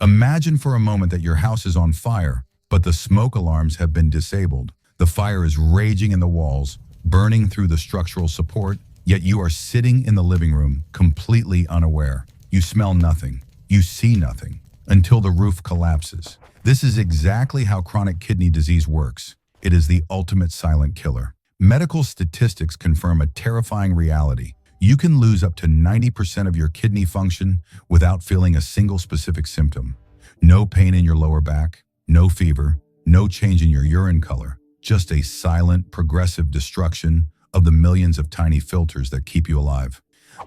Imagine for a moment that your house is on fire, but the smoke alarms have been disabled. The fire is raging in the walls, burning through the structural support, yet you are sitting in the living room, completely unaware. You smell nothing. You see nothing, until the roof collapses. This is exactly how chronic kidney disease works. It is the ultimate silent killer. Medical statistics confirm a terrifying reality. You can lose up to 90% of your kidney function without feeling a single specific symptom. No pain in your lower back, no fever, no change in your urine color, just a silent, progressive destruction of the millions of tiny filters that keep you alive.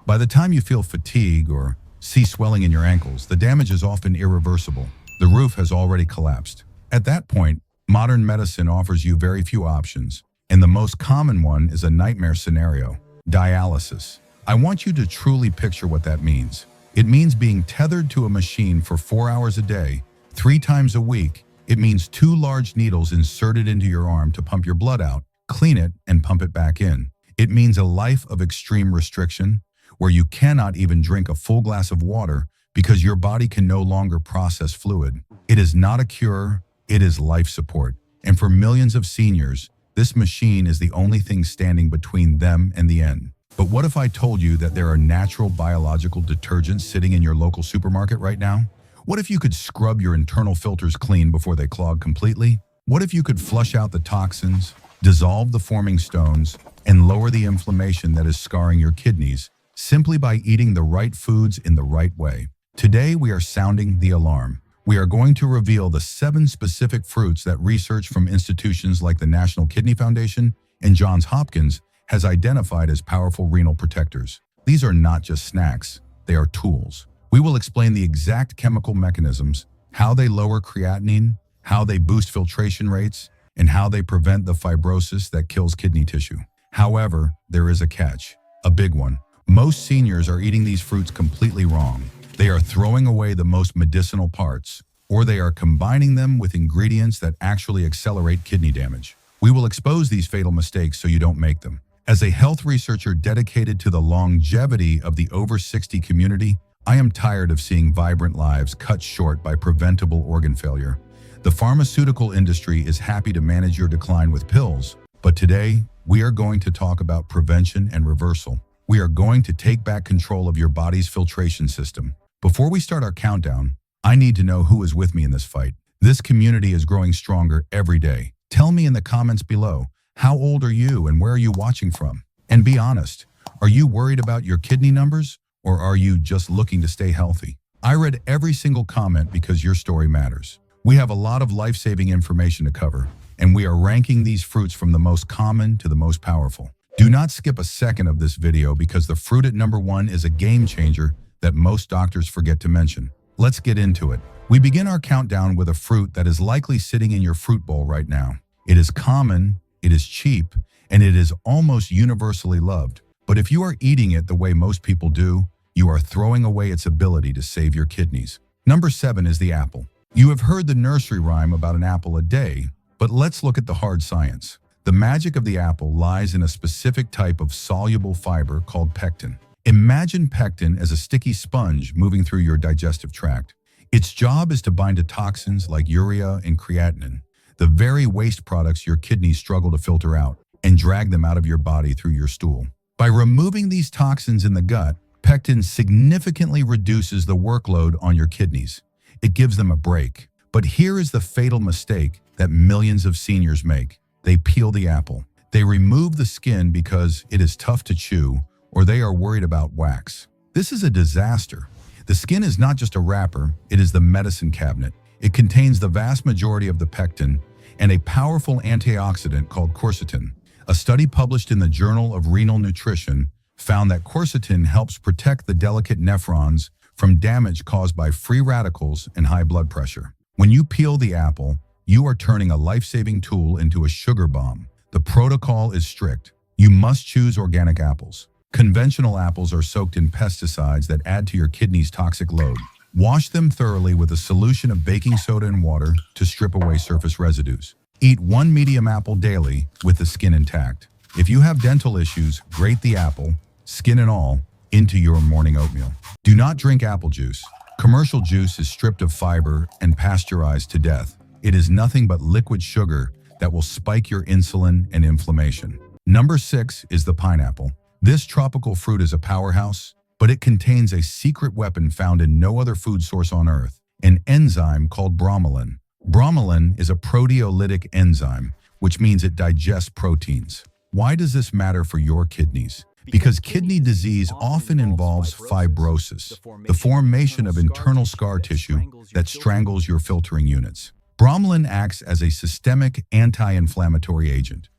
By the time you feel fatigue or see swelling in your ankles, the damage is often irreversible. The roof has already collapsed. At that point, modern medicine offers you very few options, and the most common one is a nightmare scenario: dialysis. I want you to truly picture what that means. It means being tethered to a machine for 4 hours a day, 3 times a week. It means 2 large needles inserted into your arm to pump your blood out, clean it, and pump it back in. It means a life of extreme restriction, where you cannot even drink a full glass of water because your body can no longer process fluid. It is not a cure, it is life support. And for millions of seniors, this machine is the only thing standing between them and the end. But what if I told you that there are natural biological detergents sitting in your local supermarket right now? What if you could scrub your internal filters clean before they clog completely? What if you could flush out the toxins, dissolve the forming stones, and lower the inflammation that is scarring your kidneys simply by eating the right foods in the right way? Today, we are sounding the alarm. We are going to reveal the 7 specific fruits that research from institutions like the National Kidney Foundation and Johns Hopkins has identified as powerful renal protectors. These are not just snacks, they are tools. We will explain the exact chemical mechanisms, how they lower creatinine, how they boost filtration rates, and how they prevent the fibrosis that kills kidney tissue. However, there is a catch, a big one. Most seniors are eating these fruits completely wrong. They are throwing away the most medicinal parts, or they are combining them with ingredients that actually accelerate kidney damage. We will expose these fatal mistakes so you don't make them. As a health researcher dedicated to the longevity of the over 60 community, I am tired of seeing vibrant lives cut short by preventable organ failure. The pharmaceutical industry is happy to manage your decline with pills, but today we are going to talk about prevention and reversal. We are going to take back control of your body's filtration system. Before we start our countdown, I need to know who is with me in this fight. This community is growing stronger every day. Tell me in the comments below, how old are you and where are you watching from? And be honest, are you worried about your kidney numbers or are you just looking to stay healthy? I read every single comment because your story matters. We have a lot of life-saving information to cover, and we are ranking these fruits from the most common to the most powerful. Do not skip a second of this video because the fruit at number 1 is a game changer that most doctors forget to mention. Let's get into it. We begin our countdown with a fruit that is likely sitting in your fruit bowl right now. It is common, it is cheap, and it is almost universally loved. But if you are eating it the way most people do, you are throwing away its ability to save your kidneys. Number 7 is the apple. You have heard the nursery rhyme about an apple a day, but let's look at the hard science. The magic of the apple lies in a specific type of soluble fiber called pectin. Imagine pectin as a sticky sponge moving through your digestive tract. Its job is to bind to toxins like urea and creatinine, the very waste products your kidneys struggle to filter out, and drag them out of your body through your stool. By removing these toxins in the gut, pectin significantly reduces the workload on your kidneys. It gives them a break. But here is the fatal mistake that millions of seniors make. They peel the apple. They remove the skin because it is tough to chew, or they are worried about wax. This is a disaster. The skin is not just a wrapper, it is the medicine cabinet. It contains the vast majority of the pectin and a powerful antioxidant called quercetin. A study published in the Journal of Renal Nutrition found that quercetin helps protect the delicate nephrons from damage caused by free radicals and high blood pressure. When you peel the apple, you are turning a life-saving tool into a sugar bomb. The protocol is strict. You must choose organic apples. Conventional apples are soaked in pesticides that add to your kidney's toxic load. Wash them thoroughly with a solution of baking soda and water to strip away surface residues. Eat 1 medium apple daily with the skin intact. If you have dental issues, grate the apple, skin and all, into your morning oatmeal. Do not drink apple juice. Commercial juice is stripped of fiber and pasteurized to death. It is nothing but liquid sugar that will spike your insulin and inflammation. Number 6 is the pineapple. This tropical fruit is a powerhouse, but it contains a secret weapon found in no other food source on Earth, an enzyme called bromelain. Bromelain is a proteolytic enzyme, which means it digests proteins. Why does this matter for your kidneys? Because kidney disease often involves fibrosis, the formation of internal scar tissue that strangles your filtering units. Bromelain acts as a systemic anti-inflammatory agent.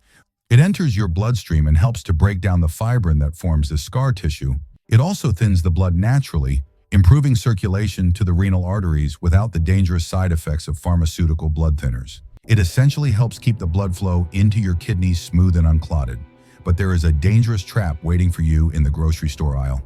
It enters your bloodstream and helps to break down the fibrin that forms the scar tissue. It also thins the blood naturally, improving circulation to the renal arteries without the dangerous side effects of pharmaceutical blood thinners. It essentially helps keep the blood flow into your kidneys smooth and unclotted. But there is a dangerous trap waiting for you in the grocery store aisle.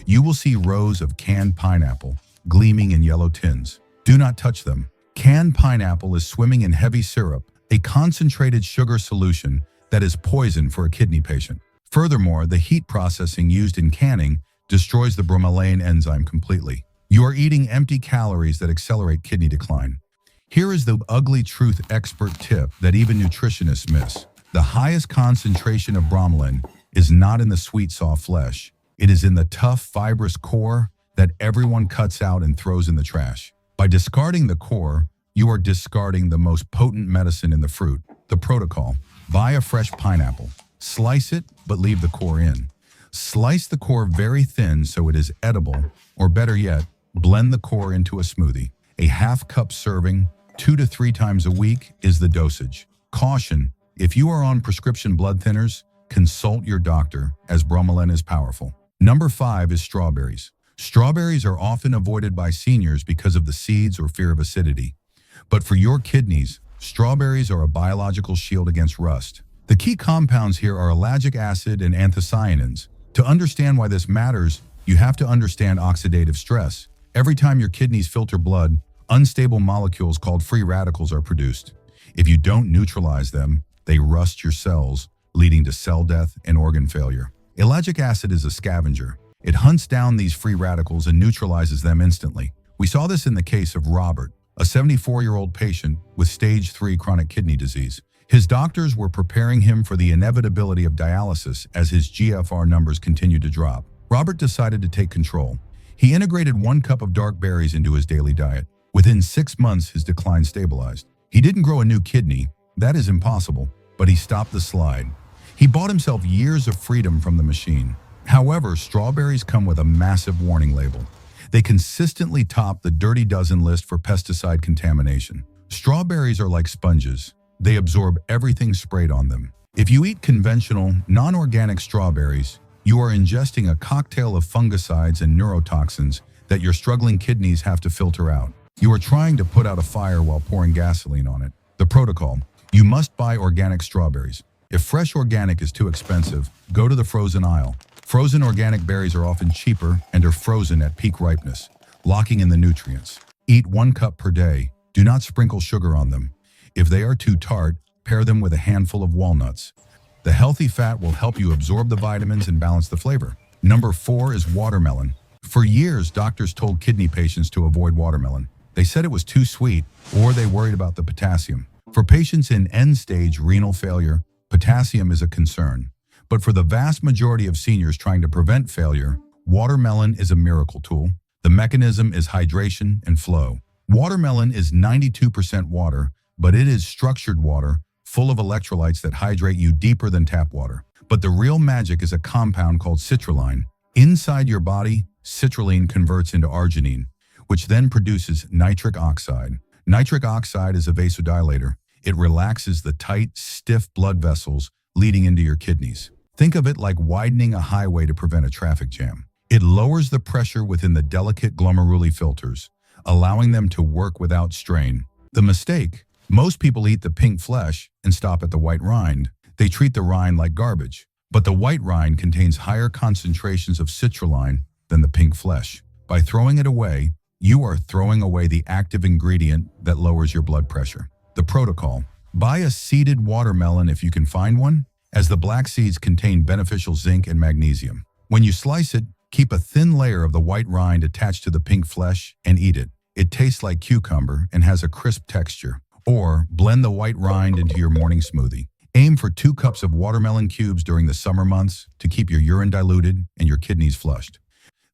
You will see rows of canned pineapple gleaming in yellow tins. Do not touch them. Canned pineapple is swimming in heavy syrup, a concentrated sugar solution that is poison for a kidney patient. Furthermore, the heat processing used in canning destroys the bromelain enzyme completely. You are eating empty calories that accelerate kidney decline. Here is the ugly truth expert tip that even nutritionists miss. The highest concentration of bromelain is not in the sweet, soft flesh. It is in the tough, fibrous core that everyone cuts out and throws in the trash. By discarding the core, you are discarding the most potent medicine in the fruit. The protocol: buy a fresh pineapple. Slice it, but leave the core in. Slice the core very thin so it is edible, or better yet, blend the core into a smoothie. A half-cup serving, 2 to 3 times a week, is the dosage. Caution: if you are on prescription blood thinners, consult your doctor, as bromelain is powerful. Number 5 is strawberries. Strawberries are often avoided by seniors because of the seeds or fear of acidity. But for your kidneys, strawberries are a biological shield against rust. The key compounds here are ellagic acid and anthocyanins. To understand why this matters, you have to understand oxidative stress. Every time your kidneys filter blood, unstable molecules called free radicals are produced. If you don't neutralize them, they rust your cells, leading to cell death and organ failure. Ellagic acid is a scavenger. It hunts down these free radicals and neutralizes them instantly. We saw this in the case of Robert, a 74-year-old patient with stage 3 chronic kidney disease. His doctors were preparing him for the inevitability of dialysis as his GFR numbers continued to drop. Robert decided to take control. He integrated 1 cup of dark berries into his daily diet. Within 6 months, his decline stabilized. He didn't grow a new kidney. That is impossible. But he stopped the slide. He bought himself years of freedom from the machine. However, strawberries come with a massive warning label. They consistently top the dirty dozen list for pesticide contamination. Strawberries are like sponges. They absorb everything sprayed on them. If you eat conventional, non-organic strawberries, you are ingesting a cocktail of fungicides and neurotoxins that your struggling kidneys have to filter out. You are trying to put out a fire while pouring gasoline on it. The protocol: you must buy organic strawberries. If fresh organic is too expensive, go to the frozen aisle. Frozen organic berries are often cheaper and are frozen at peak ripeness, locking in the nutrients. Eat 1 cup per day. Do not sprinkle sugar on them. If they are too tart, pair them with a handful of walnuts. The healthy fat will help you absorb the vitamins and balance the flavor. Number 4 is watermelon. For years, doctors told kidney patients to avoid watermelon. They said it was too sweet, or they worried about the potassium. For patients in end-stage renal failure, potassium is a concern. But for the vast majority of seniors trying to prevent failure, watermelon is a miracle tool. The mechanism is hydration and flow. Watermelon is 92% water, but it is structured water, full of electrolytes that hydrate you deeper than tap water. But the real magic is a compound called citrulline. Inside your body, citrulline converts into arginine, which then produces nitric oxide. Nitric oxide is a vasodilator. It relaxes the tight, stiff blood vessels leading into your kidneys. Think of it like widening a highway to prevent a traffic jam. It lowers the pressure within the delicate glomeruli filters, allowing them to work without strain. The mistake: most people eat the pink flesh and stop at the white rind. They treat the rind like garbage. But the white rind contains higher concentrations of citrulline than the pink flesh. By throwing it away, you are throwing away the active ingredient that lowers your blood pressure. The protocol: buy a seeded watermelon if you can find one, as the black seeds contain beneficial zinc and magnesium. When you slice it, Keep a thin layer of the white rind attached to the pink flesh and eat it. It tastes like cucumber and has a crisp texture. Or blend the white rind into your morning smoothie. Aim for 2 cups of watermelon cubes during the summer months to keep your urine diluted and your kidneys flushed.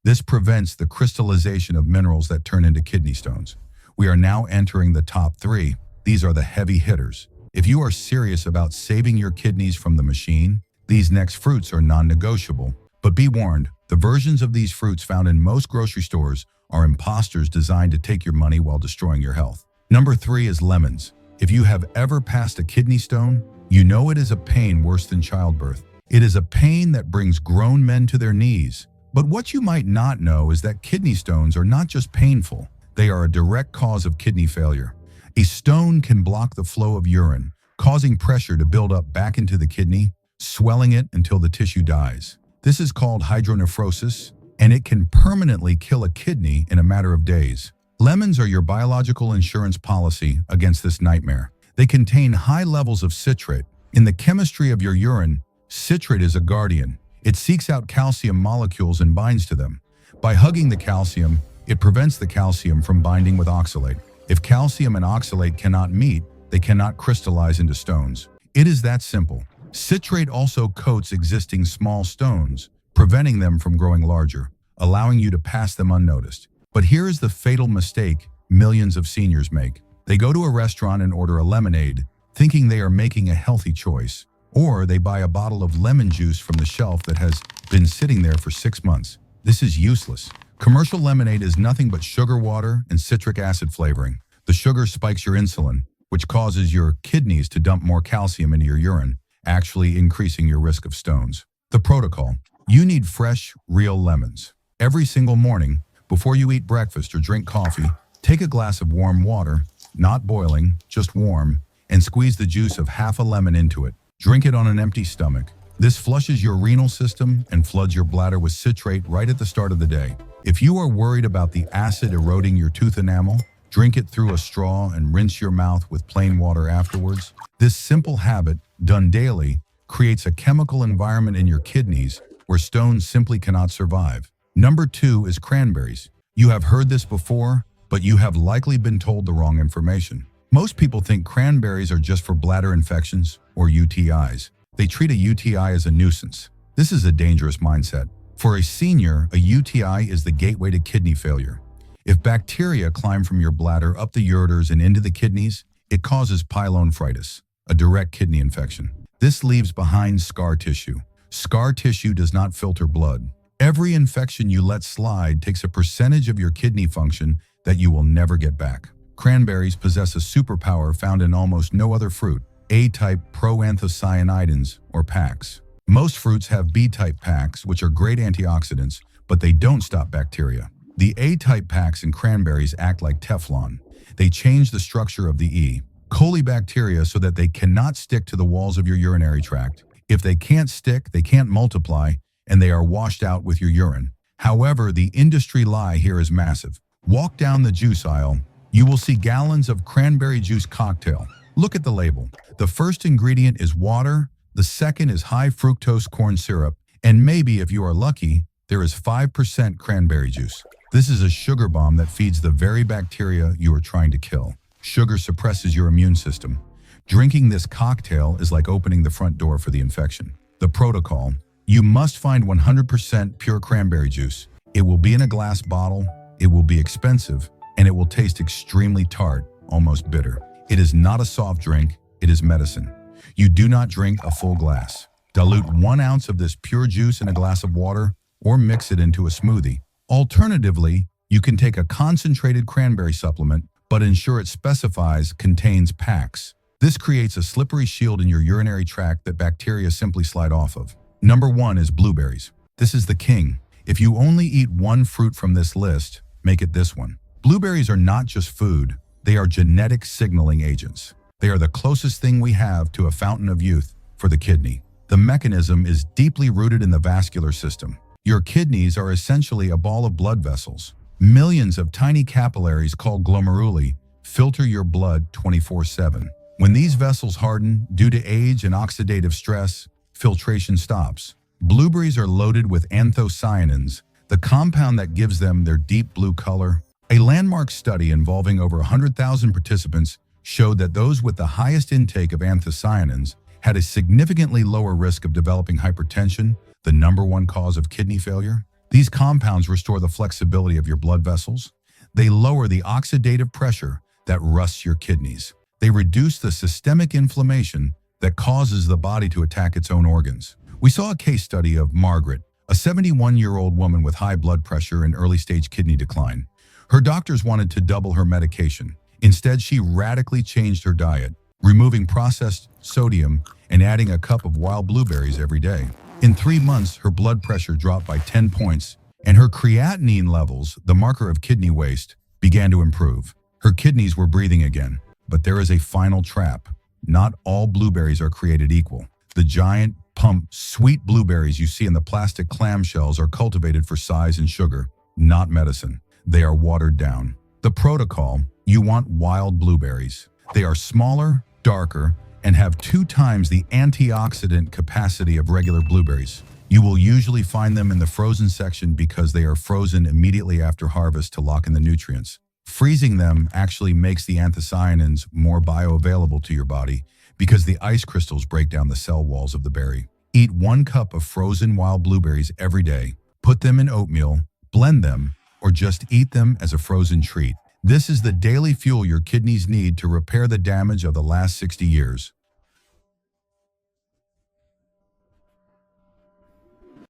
This prevents the crystallization of minerals that turn into kidney stones. We are now entering the top 3. These are the heavy hitters. If you are serious about saving your kidneys from the machine, these next fruits are non-negotiable. But be warned, the versions of these fruits found in most grocery stores are imposters designed to take your money while destroying your health. Number 3 is lemons. If you have ever passed a kidney stone, you know it is a pain worse than childbirth. It is a pain that brings grown men to their knees. But what you might not know is that kidney stones are not just painful, they are a direct cause of kidney failure. A stone can block the flow of urine, causing pressure to build up back into the kidney, swelling it until the tissue dies. This is called hydronephrosis, and it can permanently kill a kidney in a matter of days. Lemons are your biological insurance policy against this nightmare. They contain high levels of citrate. In the chemistry of your urine, citrate is a guardian. It seeks out calcium molecules and binds to them. By hugging the calcium, it prevents the calcium from binding with oxalate. If calcium and oxalate cannot meet, they cannot crystallize into stones. It is that simple. Citrate also coats existing small stones, preventing them from growing larger, allowing you to pass them unnoticed. But here is the fatal mistake millions of seniors make. They go to a restaurant and order a lemonade, thinking they are making a healthy choice. Or they buy a bottle of lemon juice from the shelf that has been sitting there for 6 months. This is useless. Commercial lemonade is nothing but sugar water and citric acid flavoring. The sugar spikes your insulin, which causes your kidneys to dump more calcium into your urine, actually increasing your risk of stones. The protocol. You need fresh, real lemons. Every single morning, before you eat breakfast or drink coffee, take a glass of warm water, not boiling, just warm, and squeeze the juice of half a lemon into it. Drink it on an empty stomach. This flushes your renal system and floods your bladder with citrate right at the start of the day. If you are worried about the acid eroding your tooth enamel, drink it through a straw and rinse your mouth with plain water afterwards. This simple habit, done daily, creates a chemical environment in your kidneys where stones simply cannot survive. Number 2 is cranberries. You have heard this before, but you have likely been told the wrong information. Most people think cranberries are just for bladder infections or UTIs. They treat a UTI as a nuisance. This is a dangerous mindset. For a senior, a UTI is the gateway to kidney failure. If bacteria climb from your bladder up the ureters and into the kidneys, it causes pyelonephritis, a direct kidney infection. This leaves behind scar tissue. Scar tissue does not filter blood. Every infection you let slide takes a percentage of your kidney function that you will never get back. Cranberries possess a superpower found in almost no other fruit, A-type proanthocyanidins, or PACs. Most fruits have B-type PACs, which are great antioxidants, but they don't stop bacteria. The A-type PACs in cranberries act like Teflon. They change the structure of the E. coli bacteria so that they cannot stick to the walls of your urinary tract. If they can't stick, they can't multiply, and they are washed out with your urine. However, the industry lie here is massive. Walk down the juice aisle. You will see gallons of cranberry juice cocktail. Look at the label. The first ingredient is water, the second is high fructose corn syrup, and maybe, if you are lucky, there is 5% cranberry juice. This is a sugar bomb that feeds the very bacteria you are trying to kill. Sugar suppresses your immune system. Drinking this cocktail is like opening the front door for the infection. The protocol. You must find 100% pure cranberry juice. It will be in a glass bottle, it will be expensive, and it will taste extremely tart, almost bitter. It is not a soft drink, it is medicine. You do not drink a full glass. Dilute 1 ounce of this pure juice in a glass of water or mix it into a smoothie. Alternatively, you can take a concentrated cranberry supplement, but ensure it specifies contains PACs. This creates a slippery shield in your urinary tract that bacteria simply slide off of. Number 1 is blueberries. This is the king. If you only eat one fruit from this list, make it this one. Blueberries are not just food, they are genetic signaling agents. They are the closest thing we have to a fountain of youth for the kidney. The mechanism is deeply rooted in the vascular system. Your kidneys are essentially a ball of blood vessels. Millions of tiny capillaries called glomeruli filter your blood 24/7. When these vessels harden due to age and oxidative stress, filtration stops. Blueberries are loaded with anthocyanins, the compound that gives them their deep blue color. A landmark study involving over 100,000 participants showed that those with the highest intake of anthocyanins had a significantly lower risk of developing hypertension, the #1 cause of kidney failure. These compounds restore the flexibility of your blood vessels. They lower the oxidative pressure that rusts your kidneys. They reduce the systemic inflammation that causes the body to attack its own organs. We saw a case study of Margaret, a 71-year-old woman with high blood pressure and early-stage kidney decline. Her doctors wanted to double her medication. Instead, she radically changed her diet, removing processed sodium and adding a cup of wild blueberries every day. In 3 months, her blood pressure dropped by 10 points, and her creatinine levels, the marker of kidney waste, began to improve. Her kidneys were breathing again. But there is a final trap. Not all blueberries are created equal. The giant, plump, sweet blueberries you see in the plastic clamshells are cultivated for size and sugar, not medicine. They are watered down. The protocol: you want wild blueberries. They are smaller, darker, and have 2 times the antioxidant capacity of regular blueberries. You will usually find them in the frozen section because they are frozen immediately after harvest to lock in the nutrients. Freezing them actually makes the anthocyanins more bioavailable to your body because the ice crystals break down the cell walls of the berry. Eat 1 cup of frozen wild blueberries every day. Put them in oatmeal, blend them, or just eat them as a frozen treat. This is the daily fuel your kidneys need to repair the damage of the last 60 years.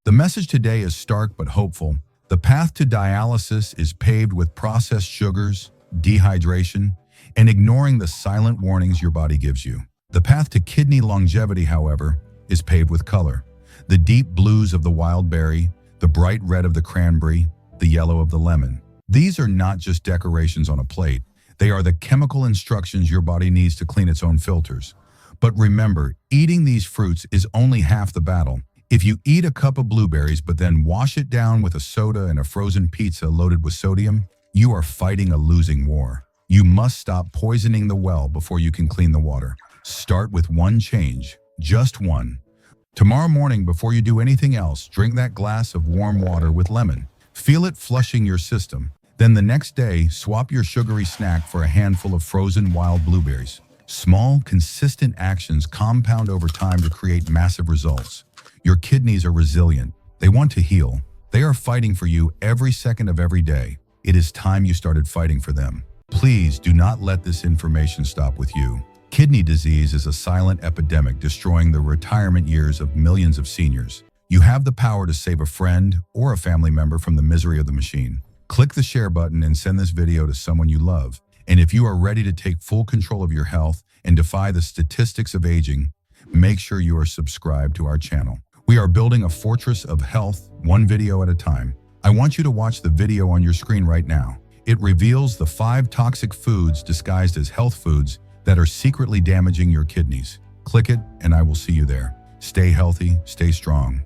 The message today is stark but hopeful. The path to dialysis is paved with processed sugars, dehydration, and ignoring the silent warnings your body gives you. The path to kidney longevity, however, is paved with color. The deep blues of the wild berry, the bright red of the cranberry, the yellow of the lemon. These are not just decorations on a plate. They are the chemical instructions your body needs to clean its own filters. But remember, eating these fruits is only half the battle. If you eat a cup of blueberries but then wash it down with a soda and a frozen pizza loaded with sodium, you are fighting a losing war. You must stop poisoning the well before you can clean the water. Start with 1 change, just 1. Tomorrow morning, before you do anything else, drink that glass of warm water with lemon. Feel it flushing your system. Then the next day, swap your sugary snack for a handful of frozen wild blueberries. Small, consistent actions compound over time to create massive results. Your kidneys are resilient. They want to heal. They are fighting for you every second of every day. It is time you started fighting for them. Please do not let this information stop with you. Kidney disease is a silent epidemic destroying the retirement years of millions of seniors. You have the power to save a friend or a family member from the misery of the machine. Click the share button and send this video to someone you love. And if you are ready to take full control of your health and defy the statistics of aging, make sure you are subscribed to our channel. We are building a fortress of health, 1 video at a time. I want you to watch the video on your screen right now. It reveals the 5 toxic foods disguised as health foods that are secretly damaging your kidneys. Click it and I will see you there. Stay healthy, stay strong.